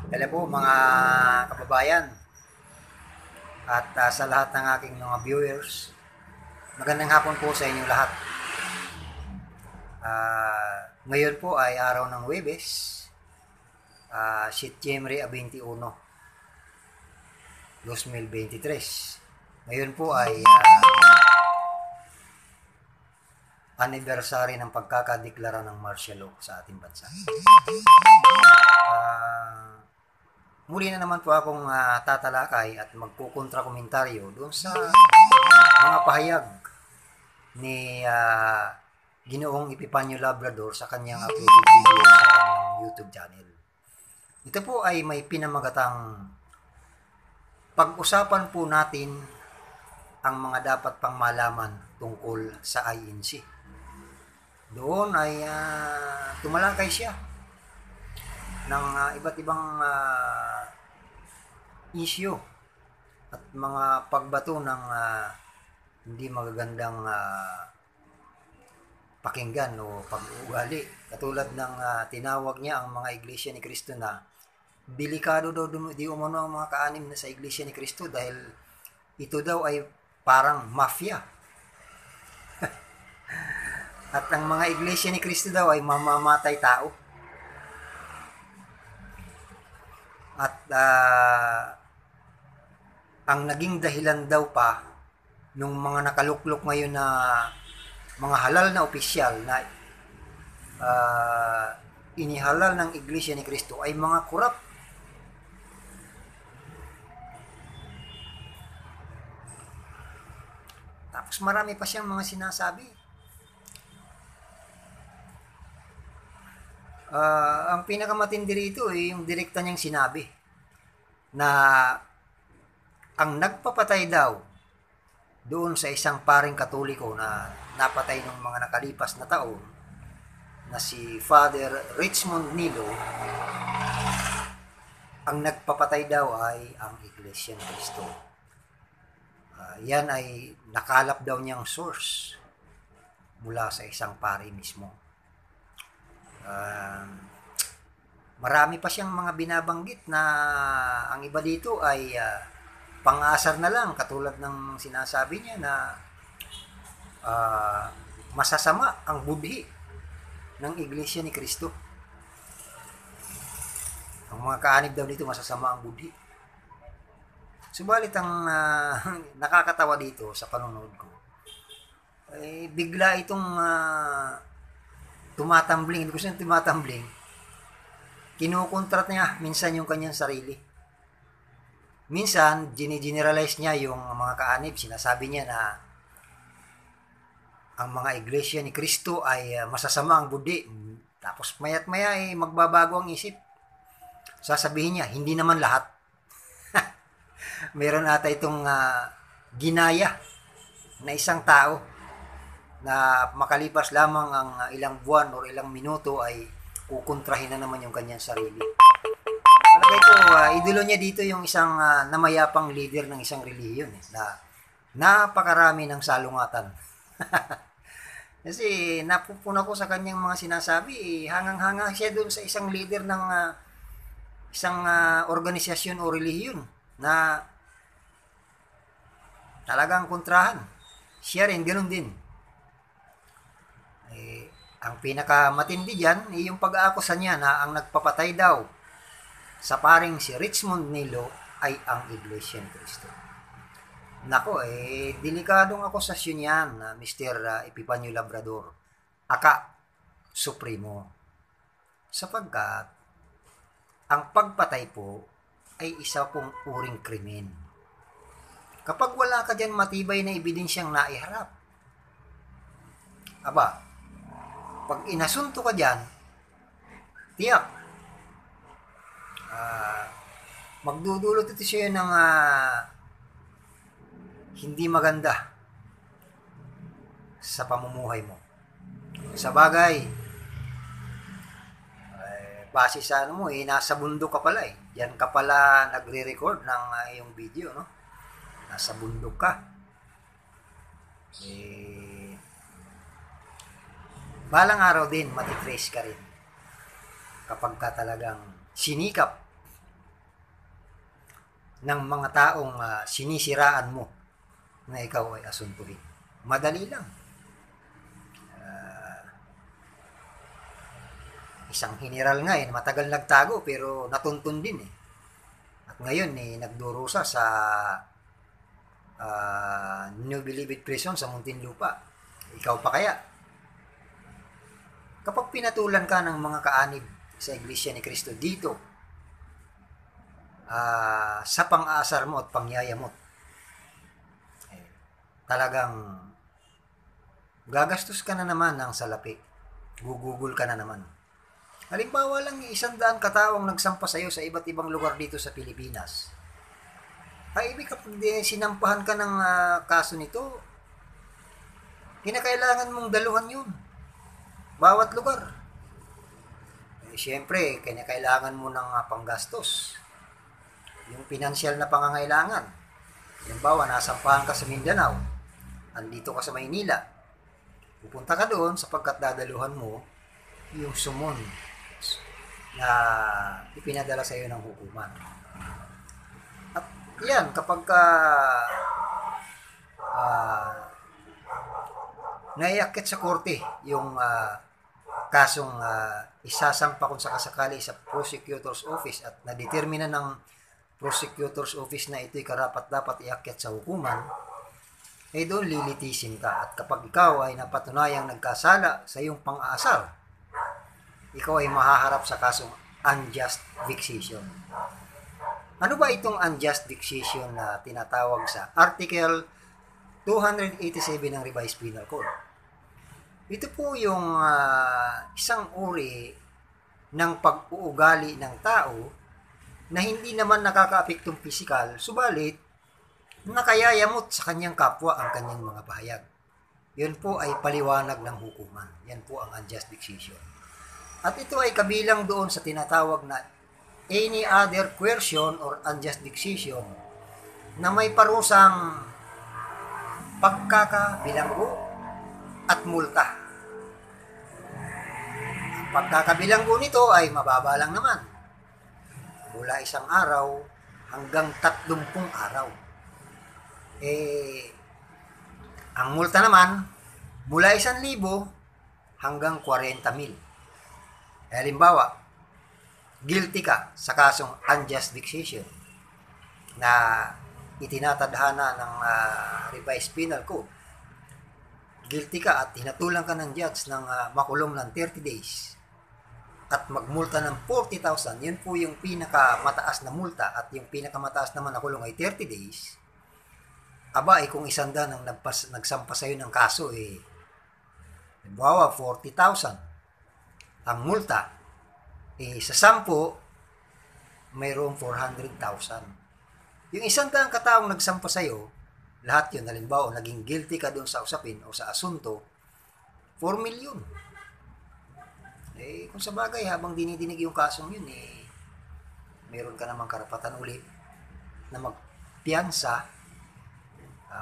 Hello po mga kababayan at sa lahat ng aking mga viewers. Magandang hapon po sa inyong lahat. Ngayon po ay araw ng Huwebes, Setyembre 21, 2023. Ngayon po ay anniversary ng pagkakadeklara ng martial law sa ating bansa. Muli na naman po akong tatalakay at magkukontra komentaryo doon sa mga pahayag ni Ginoong Epifanio Labrador sa kanyang uploaded video sa kanyang YouTube channel. Ito po ay may pinamagatang pag-usapan po natin ang mga dapat pang malaman tungkol sa INC. Doon ay tumalakay siya ng iba't ibang issue at mga pagbato ng hindi magagandang pakinggan o pag-uugali. Katulad ng tinawag niya ang mga iglesia ni Cristo na delikado daw di umano ang mga kaanim na sa iglesia ni Cristo dahil ito daw ay parang mafia. At ang mga iglesia ni Cristo daw ay mamamatay tao. At ang naging dahilan daw pa nung mga nakaluklok ngayon na mga halal na opisyal na inihalal ng Iglesia ni Cristo ay mga kurap. Tapos marami pa siyang mga sinasabi. Ang pinakamatindi rito ay yung direkta niyang sinabi na ang nagpapatay daw doon sa isang paring katoliko na napatay ng mga nakalipas na taon na si Father Richmond Nilo, ang nagpapatay daw ay ang Iglesia ni Cristo. Yan ay nakalap daw niyang source mula sa isang pari mismo. Marami pa siyang mga binabanggit na ang iba dito ay pang-asar na lang, katulad ng sinasabi niya na masasama ang budhi ng Iglesia ni Cristo. Ang mga kaanib daw dito masasama ang budhi. Subalit ang nakakatawa dito sa panonood ko, bigla itong tumatambling, hindi ko siya tumatambling, kinukontrat niya minsan yung kanyang sarili. Minsan, gine-generalize niya yung mga kaanib. Sinasabi niya na ang mga iglesia ni Cristo ay masasama ang budi. Tapos maya't maya ay magbabago ang isip. Sasabihin niya, hindi naman lahat. Meron ata itong ginaya na isang tao na makalipas lamang ang ilang buwan o ilang minuto ay kukontrahin na naman yung kanyang sarili. Palagay ko, idolo niya dito yung isang namayapang leader ng isang relihiyon na napakarami ng salungatan. Kasi napupuna ko sa kanyang mga sinasabi, hangang-hanga siya doon sa isang leader ng isang organisasyon o relihiyon na talagang kontrahan. Siya rin, ganoon din. Ang pinakamatindi dyan ay yung pag-aakusa niya na ang nagpapatay daw sa paring si Richmond Nilo ay ang Iglesia ni Cristo. Nako, delikadong akusasyon yan, Mr. Epifanio Labrador. Aka, Supremo. Sapagkat, ang pagpatay po ay isa pong uring krimen. Kapag wala ka dyan matibay na ebidensyang naiharap, aba, pag inasunto ka dyan, tiyak, magdudulot ito siya ng hindi maganda sa pamumuhay mo. Sa bagay, base sa ano mo, nasa bundok ka pala Diyan ka pala nagre-record ng iyong video, no? Nasa bundok ka. Balang araw din, matitrace ka rin. Kapag ka talagang sinikap ng mga taong sinisiraan mo na ikaw ay asuntuhin. Madali lang. Isang general nga matagal nagtago pero natuntun din eh. At ngayon nagdurusa sa New Bilibid Prison sa Muntinlupa. Ikaw pa kaya? Kapag pinatulan ka ng mga kaanib sa Iglesia ni Cristo dito, sa pang-aasar mo at pangyaya mo, talagang gagastos ka na naman ng salapi. Gugugol ka na naman. Halimbawa lang 100 katawang nagsampa sa iyo sa iba't ibang lugar dito sa Pilipinas. Ay ibig kapag sinampahan ka ng kaso nito, kinakailangan mong daluhan yun. Bawat lugar. Siyempre, kinakailangan mo ng panggastos. Yung pinansyal na pangangailangan. Halimbawa, nasampahan ka sa Mindanao, andito ka sa Maynila, pupunta ka doon sapagkat dadaluhan mo yung sumon na ipinadala sa iyo ng hukuman. At yan, kapag naiakit sa korte yung kasong isasampa kung sakasakali sa prosecutor's office at nadetermina ng prosecutor's office na ito'y karapat-dapat iakyat sa hukuman, doon lilitisin ka. At kapag ikaw ay napatunayang nagkasala sa iyong pang-aasar, ikaw ay mahaharap sa kasong unjust vexation. Ano ba itong unjust vexation na tinatawag sa Article 287 ng Revised Penal Code? Ito po yung isang uri ng pag-uugali ng tao na hindi naman nakakaapektong pisikal, subalit nakayayamot sa kanyang kapwa ang kanyang mga pahayag. Yun po ay paliwanag ng hukuman. Yan po ang unjust vexation. At ito ay kabilang doon sa tinatawag na any other coercion or unjust vexation na may parusang pagkakabilanggo at multa. Ang pagkakabilanggo nito ay mababa lang naman. Mula 1 araw hanggang 30 araw. Ang multa naman, mula 1,000 hanggang 40,000. Halimbawa, guilty ka sa kasong unjust vexation na itinatadhana ng Revised Penal Code. Guilty ka at hinatulan ka ng judge ng makulong ng 30 days at magmulta ng 40,000. Yun po yung pinakamataas na multa at yung pinakamataas naman na kulong ay 30 days. Aba, kung 100 ang nagsampa sa'yo ng kaso, halimbawa 40,000 ang multa, sa 10, mayroong 400,000. Yung 100 kataong nagsampa sa'yo, lahat yun, halimbawa, naging guilty ka doon sa usapin o sa asunto, 4 million. Kung sa bagay, habang dinidinig yung kasong yun, mayroon ka namang karapatan ulit na magpiyansa,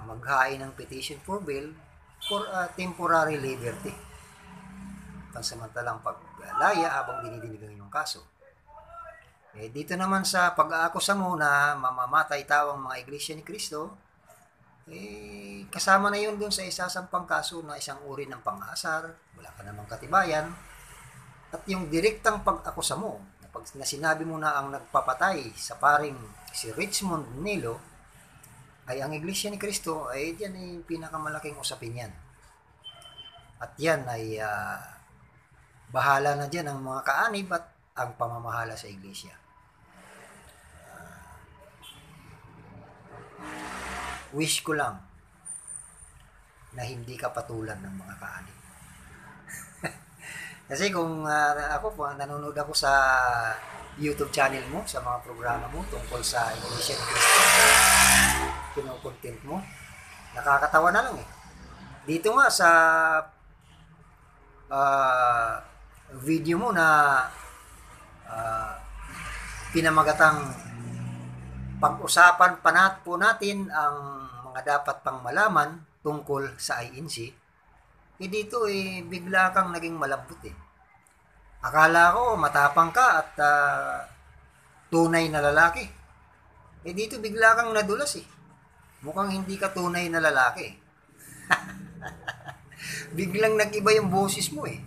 maghain ng petition for bail for temporary liberty. Pansamantalang paglaya habang dinidinig ang iyong kaso. Dito naman sa pag-aakusa mo na mamamatay tao ang mga Iglesia ni Cristo, kasama na yun dun sa isasampang kaso na isang uri ng pang-aasar, wala ka namang katibayan, at yung direktang pag-akusa mo, na sinabi mo na ang nagpapatay sa paring si Richmond Nilo, ay ang Iglesia ni Cristo, diyan ay pinakamalaking usapin yan. At yan ay bahala na dyan ang mga kaanib at ang pamamahala sa Iglesia. Wish ko lang na hindi ka patulan ng mga kaanib. Kasi kung nanonood ako sa YouTube channel mo, sa mga programa mo tungkol sa Iglesia ni Cristo, kinukontent mo, nakakatawa na lang Dito nga sa video mo na pinamagatang pag-usapan po natin ang mga dapat pang malaman tungkol sa INC, dito bigla kang naging malambot Akala ko matapang ka at tunay na lalaki. Dito bigla kang nadulas eh. Mukhang hindi ka tunay na lalaki. Biglang nag-iba yung boses mo eh.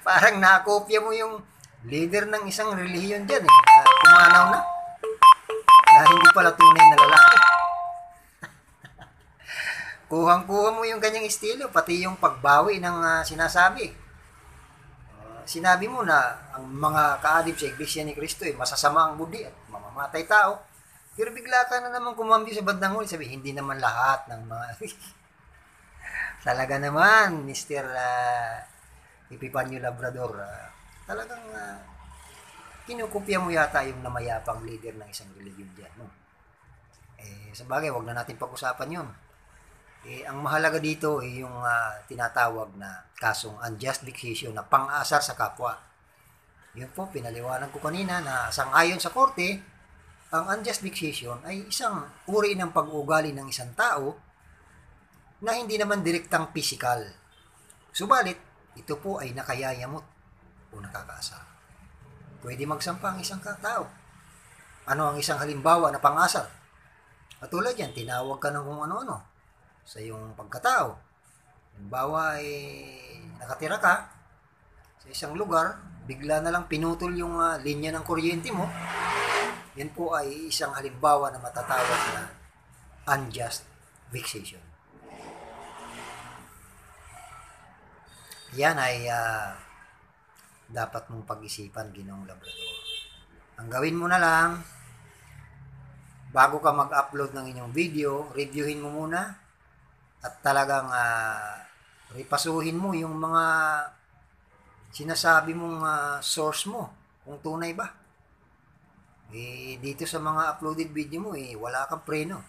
Parang nakopya mo yung leader ng isang relihiyon dyan eh. Pumanaw na. Na hindi pala tunay na lalaki. Kuhang-kuha mo yung kanyang estilo, pati yung pagbawi ng sinasabi. Sinabi mo na ang mga kaadib sa Iglesia ni Cristo ay masasama ang budi at mamamatay tao. Pero bigla ka na naman kumambi sa bandang huli, sabi, hindi naman lahat ng mga... Talaga naman, Mr. Epifanio Labrador, talagang kinukopya mo yata yung namayapang leader ng isang religion dyan. No? Sa bagay, wag na natin pag-usapan yun. Ang mahalaga dito ay yung tinatawag na kasong unjust vexation na pang-asar sa kapwa. Yun po, pinaliwanag ko kanina na sangayon sa korte, ang unjust vexation ay isang uri ng pag-uugali ng isang tao na hindi naman direktang physical. Subalit, ito po ay nakayayamot o nakakaasar. Pwede magsampa ang isang tao. Ano ang isang halimbawa na pang-asar? Katulad yan, tinawag ka ng kung ano-ano sa iyong pagkatao. Halimbawa, nakatira ka sa isang lugar, bigla na lang pinutol yung linya ng kuryente mo. Yan po ay isang halimbawa na matatawag na unjust vexation. Yan ay dapat mong pag-isipan, Ginoong Labrador. Ang gawin mo na lang, bago ka mag-upload ng inyong video, reviewin mo muna at talagang repasuhin mo yung mga sinasabi mong source mo, kung tunay ba. Dito sa mga uploaded video mo, wala kang preno.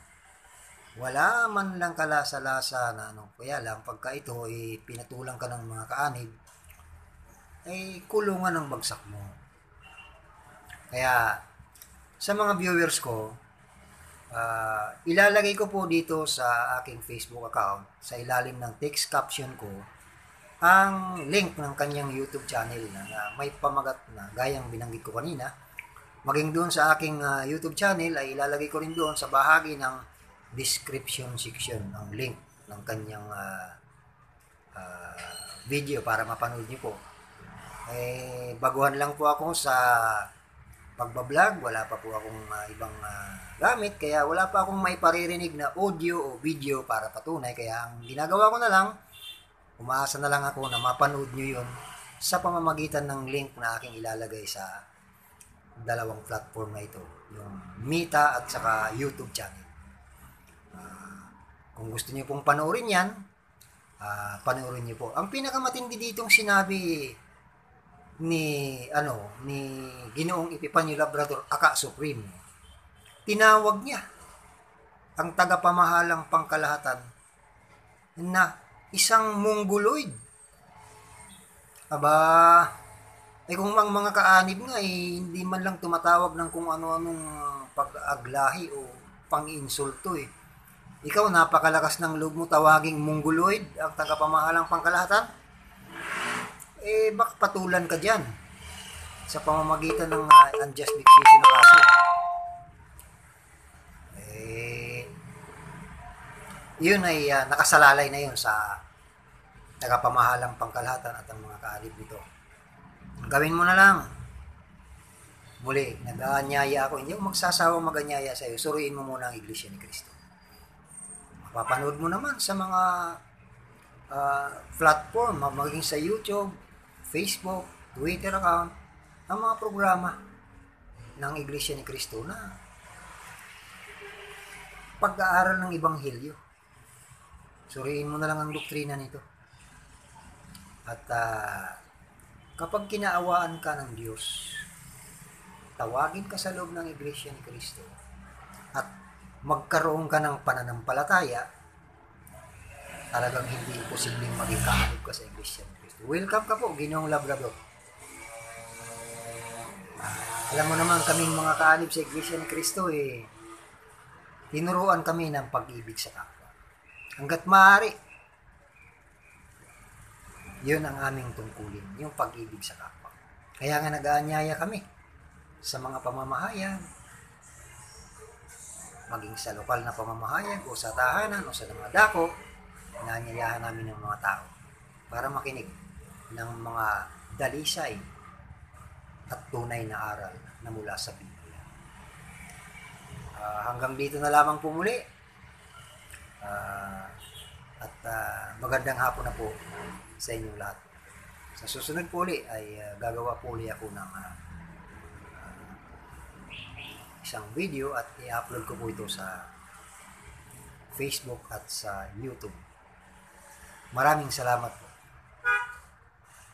Wala man lang kalasa-lasa na ano. Kaya lang, pagka ito, pinatulang ka ng mga kaanib, kulungan ng bagsak mo. Kaya, sa mga viewers ko, ilalagay ko po dito sa aking Facebook account, sa ilalim ng text caption ko, ang link ng kanyang YouTube channel na may pamagat na gayang binanggit ko kanina. Maging doon sa aking YouTube channel ay ilalagay ko rin doon sa bahagi ng description section ang link ng kanyang video para mapanood niyo po. Baguhan lang po ako sa pagbablog, wala pa po akong ibang gamit, kaya wala pa akong may paririnig na audio o video para patunay. Kaya ang ginagawa ko na lang, umaasa na lang ako na mapanood nyo yun sa pamamagitan ng link na aking ilalagay sa dalawang platform na ito, yung Meta at saka YouTube channel. Kung gusto niyo pong panoorin yan, panoorin niyo po. Ang pinakamatindi ditong sinabi ni Ginoong Epifanio Labrador, Aka Supreme, tinawag niya ang tagapamahalang pangkalahatan na isang mongoloid. Aba, kung ang mga kaanib nga hindi man lang tumatawag ng kung ano-anong pag-aglahi o pang-insulto Ikaw, napakalakas ng loob mo tawaging mongoloid ang tagapamahalang pangkalahatan? Baka patulan ka dyan sa pamamagitan ng unjust vexation na kaso. Yun ay nakasalalay na yun sa tagapamahalang pangkalahatan at ang mga kaalib nito. Gawin mo na lang. Muli, nag-aanyaya ako. Hindi ako magsasawang mag-aanyaya sa iyo. Suriin mo muna ang Iglesia ni Cristo. Mapapanood mo naman sa mga platform, maging sa YouTube, Facebook, Twitter account, ang mga programa ng Iglesia ni Cristo na pag-aaral ng Ebanghelyo. Suriin mo na lang ang doktrina nito. At kapag kinaawaan ka ng Diyos, tawagin ka sa loob ng Iglesia ni Cristo at magkaroon ka ng pananampalataya, talagang hindi posibleng maging kaanib ka sa Iglesia ni Cristo. Welcome ka po, Ginoong Labrador. Alam mo naman, kaming mga kaanib sa Iglesia ni Cristo, tinuruan kami ng pag-ibig sa kapwa. Hanggat maaari, yun ang aming tungkulin, yung pag-ibig sa kapwa. Kaya nga nag-aanyaya kami sa mga pamamahayan, maging sa lokal na pamamahayag o sa tahanan o sa mga dako, inaanyayahan namin ng mga tao para makinig ng mga dalisay at tunay na aral na mula sa Biblia. Hanggang dito na lamang po muli. Magandang hapon na po sa inyong lahat. Sa susunod po uli ay gagawa po uli ako ng isang video at i-upload ko po ito sa Facebook at sa YouTube. Maraming salamat po.